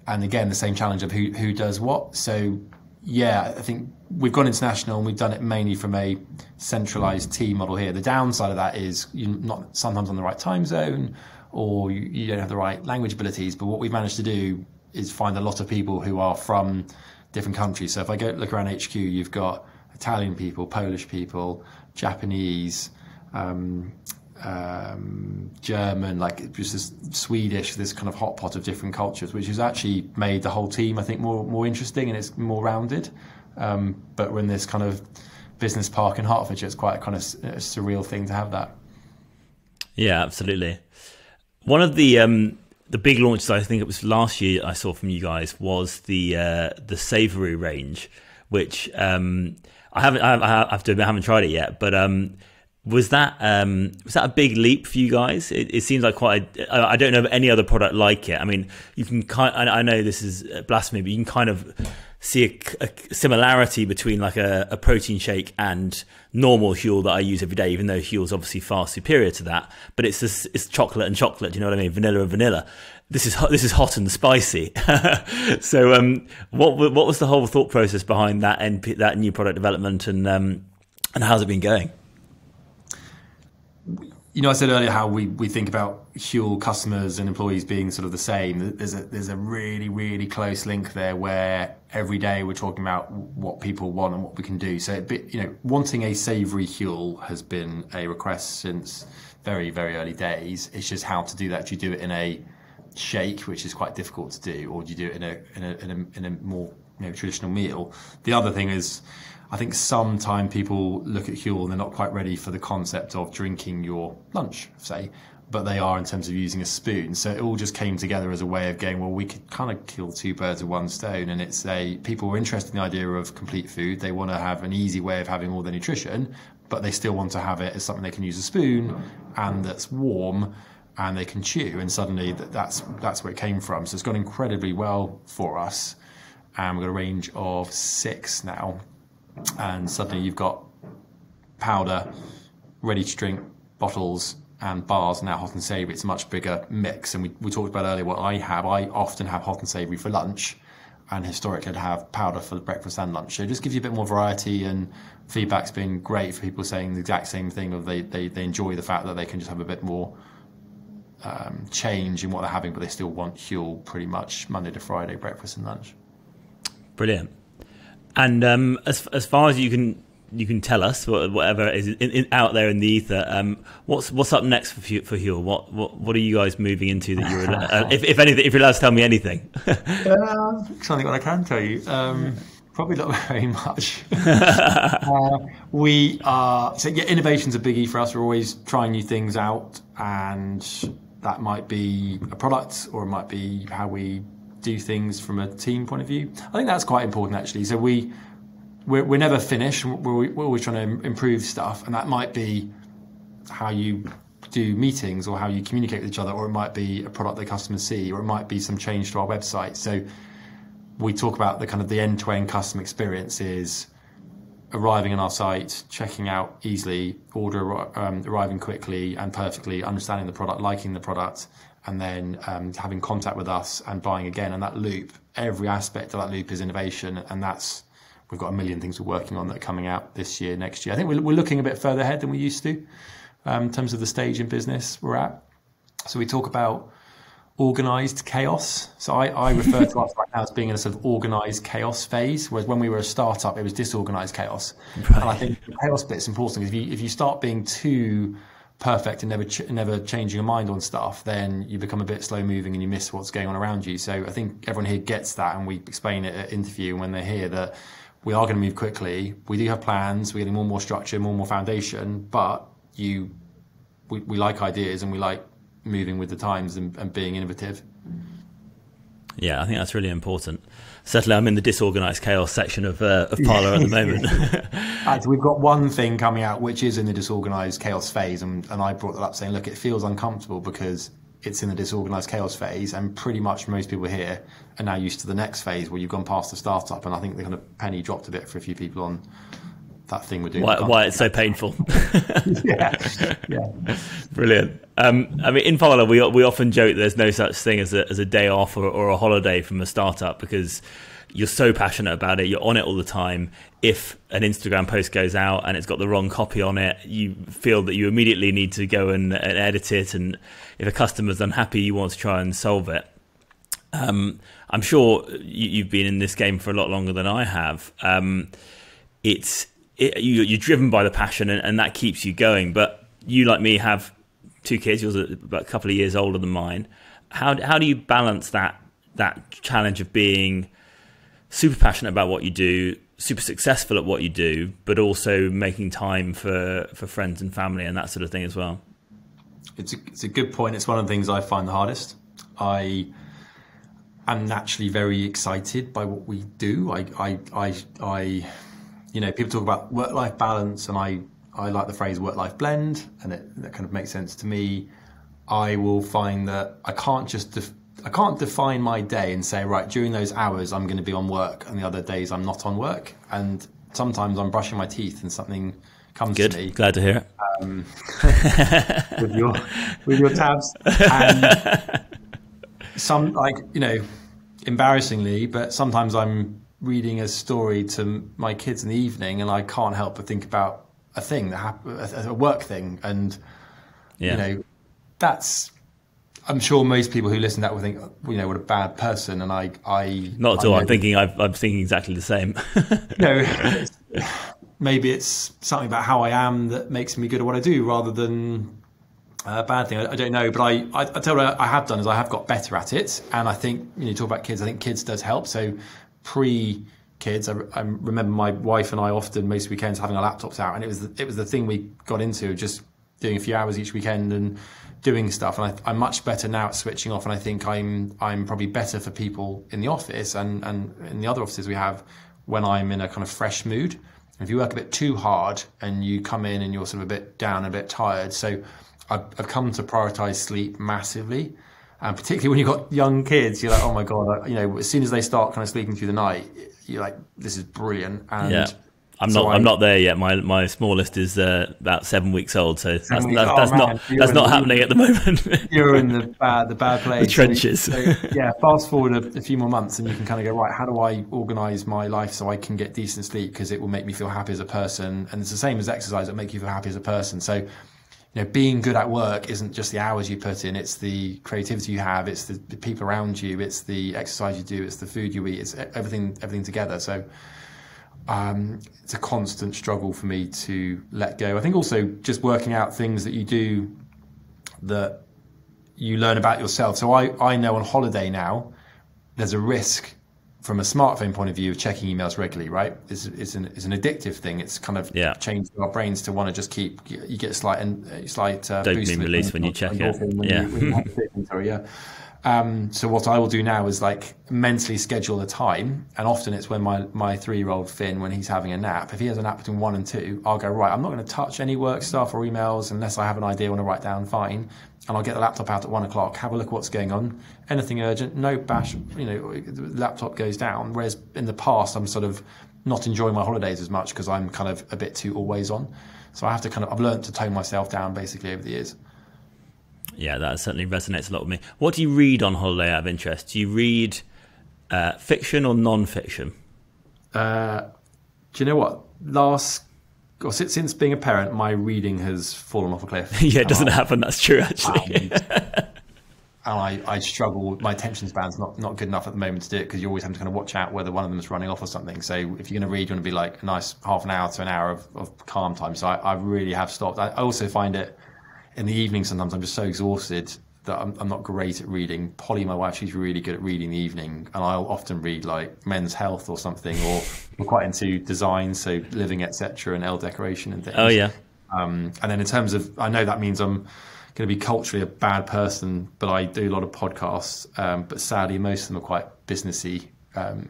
again the same challenge of who does what. So yeah, I think we've gone international and we've done it mainly from a centralized team model here. The downside of that is you're not sometimes on the right time zone, or you don't have the right language abilities. But what we've managed to do is find a lot of people who are from different countries. So if I go look around HQ, you've got Italian people, Polish people, Japanese, German, like just this Swedish, this kind of hot pot of different cultures, which has actually made the whole team, I think, more interesting, and it's more rounded. But we're in this kind of business park in Hertfordshire. It's quite a kind of surreal thing to have that. Yeah, absolutely. One of the big launches, I think it was last year, I saw from you guys was the savoury range, which I have to admit I haven't tried it yet, but was that a big leap for you guys? It seems like I don't know of any other product like it. I mean, you can I know this is blasphemy, but you can kind of see a similarity between like a protein shake and normal Huel that I use every day, even though Huel's obviously far superior to that. But it's chocolate and chocolate. Do you know what I mean? Vanilla and vanilla. This is hot and spicy. So what was the whole thought process behind that new product development, and how's it been going? I said earlier how we think about Huel customers and employees being sort of the same. There's a really, really close link there where every day we're talking about what people want and what we can do. So, wanting a savoury Huel has been a request since very, very early days. It's just how to do that. Do you do it in a shake, which is quite difficult to do, or do you do it in a more traditional meal? The other thing is, I think sometimes people look at Huel and they're not quite ready for the concept of drinking your lunch, say, but they are in terms of using a spoon. So it all just came together as a way of going, well, we could kind of kill two birds with one stone. And people are interested in the idea of complete food. They want to have an easy way of having all their nutrition, but they still want to have it as something they can use a spoon and that's warm and they can chew. And suddenly that's where it came from. So it's gone incredibly well for us. And we've got a range of 6 now. And suddenly you've got powder, ready to drink bottles and bars, now hot and savoury. It's a much bigger mix. And we talked about earlier what I have. I often have hot and savoury for lunch, and historically I'd have powder for breakfast and lunch. So it just gives you a bit more variety, and feedback's been great for people saying the exact same thing of they enjoy the fact that they can just have a bit more change in what they're having, but they still want Huel pretty much Monday to Friday, breakfast and lunch. Brilliant. And as far as you can tell us, whatever is out there in the ether, what's up next for Huel? What are you guys moving into that you're if anything, if you're allowed to tell me anything? Something what I can tell you. Probably not very much. Innovation's a biggie for us. We're always trying new things out, and that might be a product or it might be how we do things from a team point of view. I think that's quite important, actually. So we're never finished. We're always trying to improve stuff, and that might be how you do meetings or how you communicate with each other, or it might be a product that customers see, or it might be some change to our website. So we talk about the end-to-end customer experiences, arriving on our site, checking out easily, arriving quickly and perfectly, understanding the product, liking the product, and then having contact with us and buying again. And that loop, every aspect of that loop is innovation, and we've got a million things we're working on that are coming out this year, next year. I think we're looking a bit further ahead than we used to in terms of the stage in business we're at. So we talk about organised chaos. So I refer to us right now as being in a sort of organised chaos phase, whereas when we were a startup, it was disorganised chaos. Right. And I think the chaos bit's important, because if you start being too perfect and never changing your mind on stuff, then you become a bit slow moving and you miss what's going on around you. So I think everyone here gets that, and we explain it at interview when they're here that we are going to move quickly. We do have plans. We're getting more structure, more foundation, but we like ideas and we like moving with the times and being innovative. Yeah, I think that's really important. Certainly, I'm in the disorganised chaos section of PÄRLA at the moment. Actually, we've got one thing coming out which is in the disorganised chaos phase, and I brought that up saying, look, it feels uncomfortable because it's in the disorganised chaos phase, and pretty much most people here are now used to the next phase where you've gone past the startup, and I think the kind of penny dropped a bit for a few people on that thing we're doing. Why it's so painful. yeah. Brilliant. In PÄRLA, we often joke there's no such thing as a day off or a holiday from a startup, because you're so passionate about it. You're on it all the time. If an Instagram post goes out and it's got the wrong copy on it, you feel that you immediately need to go and edit it. And if a customer's unhappy, you want to try and solve it. I'm sure you've been in this game for a lot longer than I have. You're driven by the passion, and that keeps you going. But you, like me, have 2 kids. Yours are about a couple of years older than mine. How do you balance that challenge of being super passionate about what you do, super successful at what you do, but also making time for friends and family and that sort of thing as well? It's a good point. It's one of the things I find the hardest. I am naturally very excited by what we do. People talk about work-life balance, and I like the phrase work-life blend, and that kind of makes sense to me. I will find that I can't define my day and say, right, during those hours I'm going to be on work, and the other days I'm not on work. And sometimes I'm brushing my teeth and something comes to me. Glad to hear it. with your tabs. And embarrassingly, but sometimes I'm reading a story to my kids in the evening, and I can't help but think about a thing that happened, a work thing, and that's, I'm sure most people who listen to that will think, what a bad person. And I not at all. I'm thinking exactly the same. Maybe it's something about how I am that makes me good at what I do rather than a bad thing. I don't know, but I tell you what I have done is I have got better at it. And I think, you talk about kids, I think kids does help. So pre-kids, I remember my wife and I often, most weekends, having our laptops out. And it was the thing we got into, just doing a few hours each weekend and doing stuff. And I'm much better now at switching off. And I think I'm probably better for people in the office and in the other offices we have when I'm in a kind of fresh mood. If you work a bit too hard and you come in and you're sort of a bit down, a bit tired. So I've come to prioritize sleep massively. And particularly when you've got young kids, you're like, oh my God, as soon as they start kind of sleeping through the night, you're like, this is brilliant. And yeah. I'm not there yet. My smallest is about 7 weeks old, so that's not happening at the moment. You're in the bad place. The trenches. So, fast forward a few more months, and you can kind of go, right, how do I organise my life so I can get decent sleep, because it will make me feel happy as a person, and it's the same as exercise. It'll make you feel happy as a person. So, being good at work isn't just the hours you put in; it's the creativity you have, it's the people around you, it's the exercise you do, it's the food you eat, it's everything together. So. It's a constant struggle for me to let go. I think also just working out things that you do that you learn about yourself. So I know on holiday now, there's a risk from a smartphone point of view of checking emails regularly, right? It's an addictive thing. It's kind of changed our brains to want to just keep, you get a slight dopamine release when you check it. So what I will do now is like mentally schedule a time, and often it's when my 3-year-old Finn, when he's having a nap, if he has a nap between 1 and 2, I'll go, right, I'm not going to touch any work stuff or emails unless I have an idea I want to write down, fine. And I'll get the laptop out at 1 o'clock, have a look at what's going on. Anything urgent, no bash, the laptop goes down. Whereas in the past, I'm sort of not enjoying my holidays as much because I'm kind of a bit too always on. So I have to I've learned to tone myself down basically over the years. Yeah, that certainly resonates a lot with me. What do you read on holiday out of interest? Do you read fiction or non-fiction? Do you know what? Since being a parent, my reading has fallen off a cliff. Yeah, it doesn't happen. That's true, actually. And I struggle. My attention span's not good enough at the moment to do it, because you always have to kind of watch out whether one of them is running off or something. So if you're going to read, you want to be like a nice half an hour to an hour of calm time. So I really have stopped. I also find it in the evening sometimes I'm just so exhausted that I'm not great at reading. Polly, my wife, she's really good at reading in the evening, and I'll often read like Men's Health or something, or we're quite into design, so living, etc., and L decoration and things. Oh yeah. And then in terms of, I know that means I'm going to be culturally a bad person, but I do a lot of podcasts, but sadly most of them are quite businessy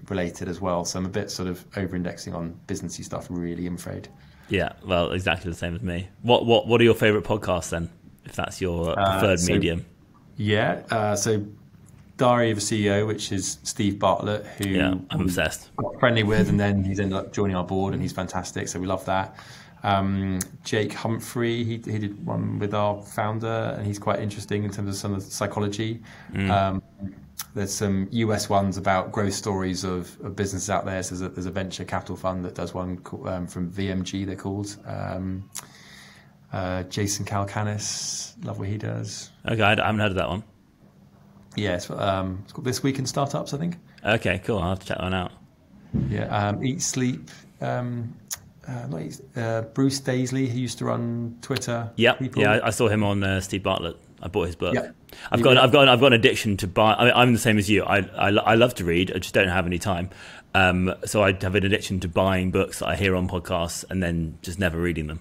related as well. So I'm a bit sort of over-indexing on businessy stuff, really, I'm afraid. Yeah, well, exactly the same as me. What are your favourite podcasts then, if that's your preferred medium? Yeah, so Diary of a CEO, which is Steve Bartlett, who I'm obsessed. Got friendly with, and then he's ended up joining our board, and he's fantastic, so we love that. Jake Humphrey, he did one with our founder, and he's quite interesting in terms of some of the psychology. There's some US ones about growth stories of businesses out there. So there's a venture capital fund that does one from VMG, they're called. Jason Calacanis, love what he does. Okay, I haven't heard of that one. Yeah, it's called This Week in Startups, I think. Okay, cool. I'll have to check that one out. Yeah, Eat Sleep. Bruce Daisley, who used to run Twitter. Yeah, I saw him on Steve Bartlett. I bought his book. Yeah. I've got an addiction to buy. I mean, I'm the same as you. I love to read. I just don't have any time. So I have an addiction to buying books that I hear on podcasts and then just never reading them.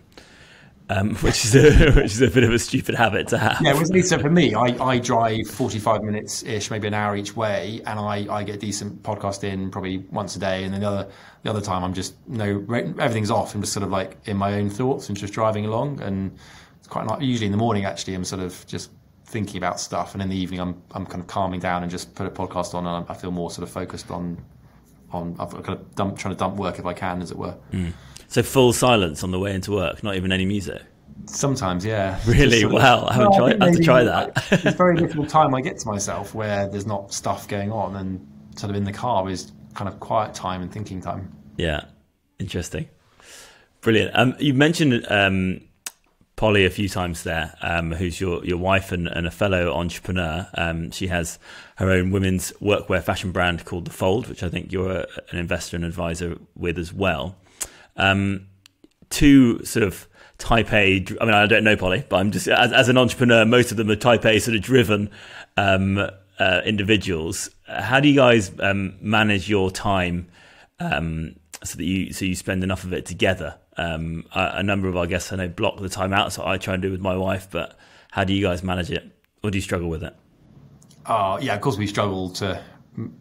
Which is a bit of a stupid habit to have. Yeah, so for me, I drive 45 minutes ish, maybe an hour each way, and I get a decent podcast in probably once a day, and then the other time I'm just everything's off. I'm just sort of like in my own thoughts and just driving along, and it's quite nice. Usually in the morning, actually, I'm sort of just thinking about stuff, and in the evening, I'm kind of calming down and just put a podcast on, and I feel more sort of focused on I've kind of trying to dump work if I can, as it were. Mm. So full silence on the way into work, not even any music? Sometimes, yeah. Really? Wow. I have to try that. There's very little time I get to myself where there's not stuff going on, and sort of in the car is kind of quiet time and thinking time. Yeah. Interesting. Brilliant. You mentioned Polly a few times there, who's your wife and a fellow entrepreneur. She has her own women's workwear fashion brand called The Fold, which I think you're an investor and advisor with as well. Two sort of type A, I mean, I don't know Polly, but I'm just, as an entrepreneur, most of them are type A sort of driven individuals. How do you guys manage your time so that you spend enough of it together? A number of our guests I know block the time out, so I try and do it with my wife, but how do you guys manage it? Or do you struggle with it? Yeah, of course we struggle to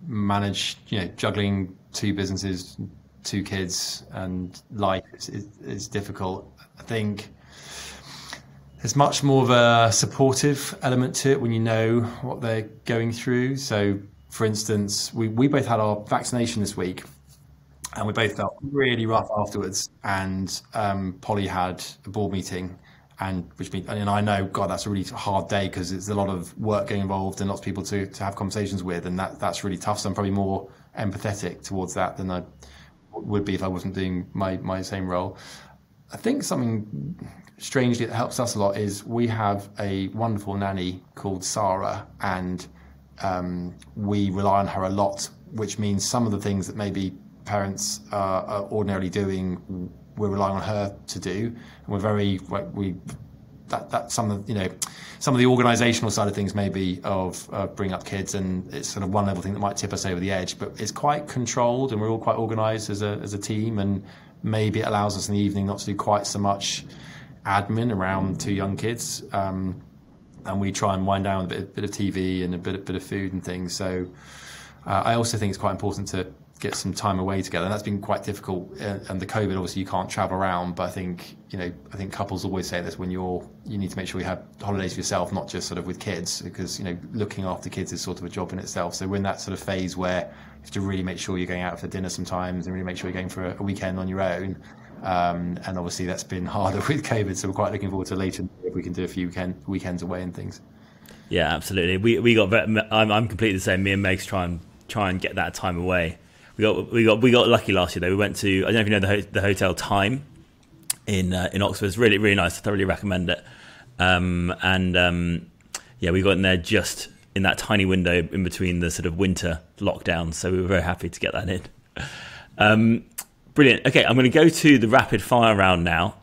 manage, juggling two businesses, two kids, and life is difficult. I think there's much more of a supportive element to it when you know what they're going through. So, for instance, we both had our vaccination this week, and we both felt really rough afterwards. And Polly had a board meeting, and I know, God, that's a really hard day because there's a lot of work getting involved and lots of people to have conversations with, and that's really tough. So I'm probably more empathetic towards that than I would be if I wasn't doing my same role. I think something strangely that helps us a lot is we have a wonderful nanny called Sarah, and we rely on her a lot, which means some of the things that maybe parents are ordinarily doing, we're relying on her to do. And we're very, some of the organizational side of things maybe of bringing up kids, and it's sort of one little thing that might tip us over the edge, but it's quite controlled and we're all quite organized as a team, and maybe it allows us in the evening not to do quite so much admin around two young kids, and we try and wind down a bit of TV and a bit of food and things. So I also think it's quite important to get some time away together, and that's been quite difficult. And the COVID, obviously, you can't travel around. But I think couples always say this: when you need to make sure you have holidays for yourself, not just sort of with kids, because looking after kids is sort of a job in itself. So we're in that sort of phase where you have to really make sure you're going out for dinner sometimes, and really make sure you're going for a weekend on your own. And obviously that's been harder with COVID, so we're quite looking forward to later if we can do a few weekends away and things. Yeah, absolutely. We got. I'm completely the same. Me and Megs try and get that time away. We got lucky last year though. We went to, I don't know if you know the Hotel Time in Oxford. It's really, really nice. I thoroughly recommend it. We got in there just in that tiny window in between the sort of winter lockdowns. So we were very happy to get that in. Brilliant. Okay, I'm going to go to the rapid fire round now.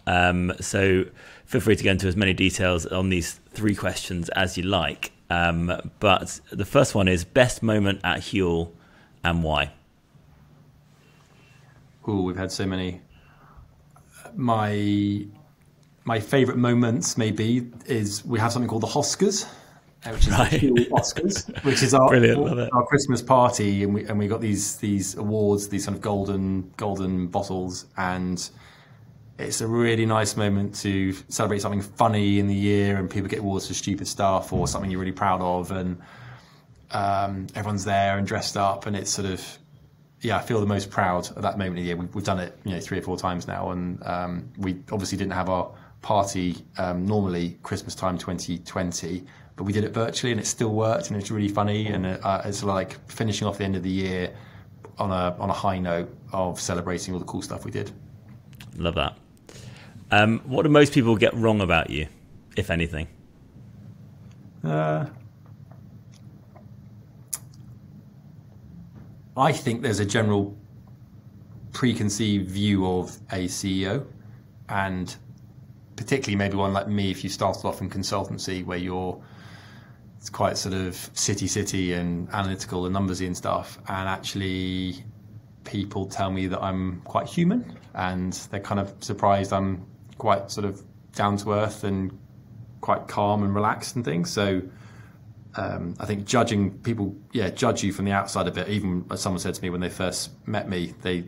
So feel free to go into as many details on these three questions as you like. But the first one is best moment at Huel and why? Oh, we've had so many. My favourite moments maybe is we have something called the Hoscars, which is right. the Oscars, which is our Christmas party, and we got these awards, these kind of golden bottles, and it's a really nice moment to celebrate something funny in the year, and people get awards for stupid stuff or something you're really proud of, and everyone's there and dressed up, and it's sort of, I feel the most proud of that moment of the year. We've done it 3 or 4 times now, and we obviously didn't have our party normally Christmas time 2020, but we did it virtually, and it still worked, and it's really funny, and it's like finishing off the end of the year on a high note of celebrating all the cool stuff we did. Love that. What do most people get wrong about you, if anything? I think there's a general preconceived view of a CEO, and particularly maybe one like me, if you started off in consultancy where it's quite sort of city and analytical and numbersy and stuff, and actually people tell me that I'm quite human, and they're kind of surprised I'm quite sort of down to earth and quite calm and relaxed and things. So I think judging people, judge you from the outside a bit. Even as someone said to me when they first met me, they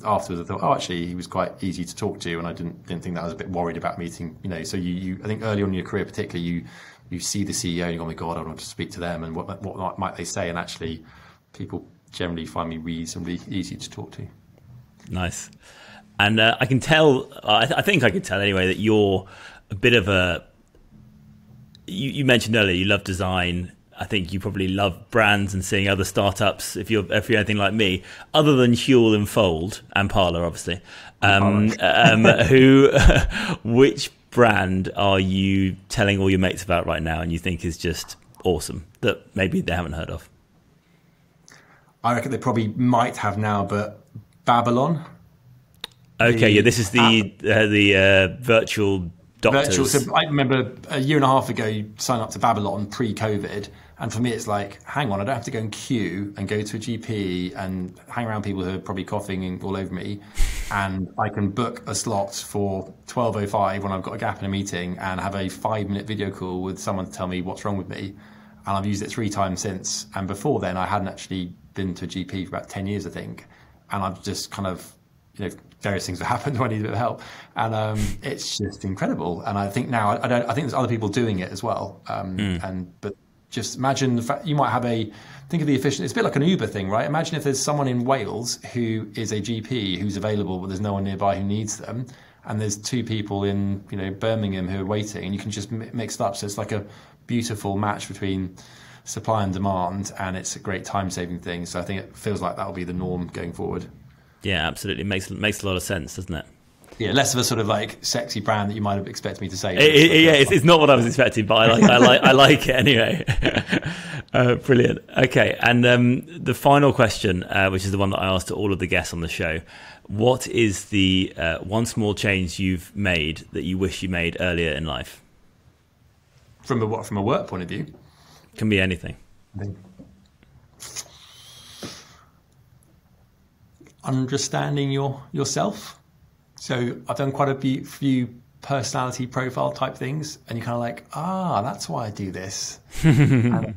afterwards I thought, oh, actually he was quite easy to talk to, and I didn't think that I was a bit worried about meeting. So you I think early on in your career, particularly, you see the CEO and you go, oh my God, I want to speak to them, and what might they say? And actually, people generally find me reasonably easy to talk to. Nice. And I can tell, I think I could tell anyway, that you're a bit of a. You mentioned earlier you love design. I think you probably love brands and seeing other startups. If you're anything like me, other than Huel and Fold and PÄRLA, obviously, which brand are you telling all your mates about right now and you think is just awesome that maybe they haven't heard of? I reckon they probably might have now, but Babylon. Okay, this is the virtual doctors. So I remember a year and a half ago, you signed up to Babylon pre-COVID. And for me, it's like, hang on, I don't have to go and queue and go to a GP and hang around people who are probably coughing all over me. And I can book a slot for 12:05 when I've got a gap in a meeting and have a 5-minute video call with someone to tell me what's wrong with me. And I've used it 3 times since. And before then, I hadn't actually been to a GP for about 10 years, I think. And I've just kind of, various things have happened when I need a bit of help. And it's just incredible. And I think now, I think there's other people doing it as well. But just imagine the fact you might have think of the efficient, it's a bit like an Uber thing, right? Imagine if there's someone in Wales who is a GP who's available, but there's no one nearby who needs them. And there's 2 people in, Birmingham who are waiting, and you can just mix it up. So it's like a beautiful match between supply and demand, and it's a great time-saving thing. So I think it feels like that will be the norm going forward. Yeah, absolutely. Makes a lot of sense, doesn't it? Yeah, less of a sort of like sexy brand that you might have expected me to say. It's not what I was expecting, but I like it anyway. Brilliant. Okay, and the final question, which is the one that I asked to all of the guests on the show: what is the one small change you've made that you wish you made earlier in life? From a work point of view? Can be anything. Understanding yourself. So I've done quite a few personality profile type things, and you're kind of like, that's why I do this. And,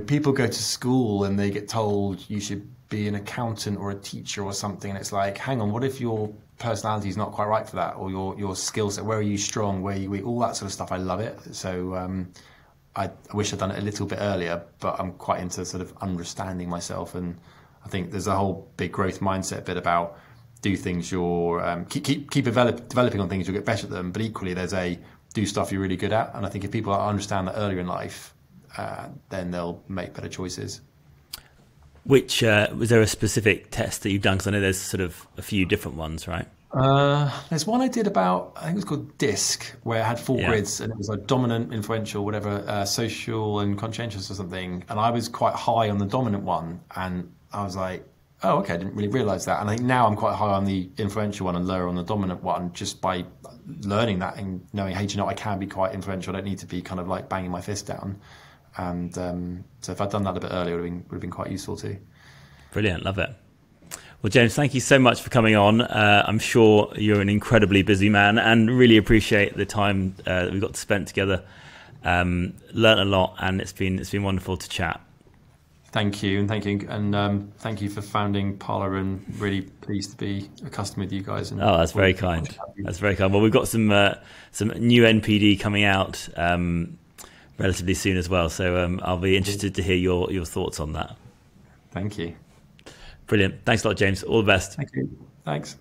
people go to school and they get told you should be an accountant or a teacher or something, and it's like, hang on, what if your personality is not quite right for that, or your skill set? Where are you strong? Where are you weak? All that sort of stuff. I love it. So I wish I'd done it a little bit earlier, but I'm quite into sort of understanding myself, and I think there's a whole big growth mindset bit about do things you're keep developing on things, you'll get better at them, but equally there's do stuff you're really good at, and I think if people understand that earlier in life, then they'll make better choices. Which was there a specific test that you've done? Because I know there's sort of a few different ones, right? There's one I did about, I think it was called DISC, where I had 4 grids, and it was like dominant, influential, whatever, social and conscientious or something, and I was quite high on the dominant one, and I was like, oh, okay, I didn't really realise that. And I think now I'm quite high on the influential one and lower on the dominant one, just by learning that and knowing, hey, I can be quite influential. I don't need to be kind of like banging my fist down. And so if I'd done that a bit earlier, it would have been quite useful too. Brilliant, love it. Well, James, thank you so much for coming on. I'm sure you're an incredibly busy man, and really appreciate the time that we got to spend together. Learned a lot, and it's been wonderful to chat. Thank you, and thank you for founding PÄRLA, and really pleased to be a customer with you guys. And that's very kind. That's very kind. Well, we've got some new NPD coming out relatively soon as well, so I'll be interested to hear your thoughts on that. Thank you. Brilliant. Thanks a lot, James. All the best. Thank you. Thanks.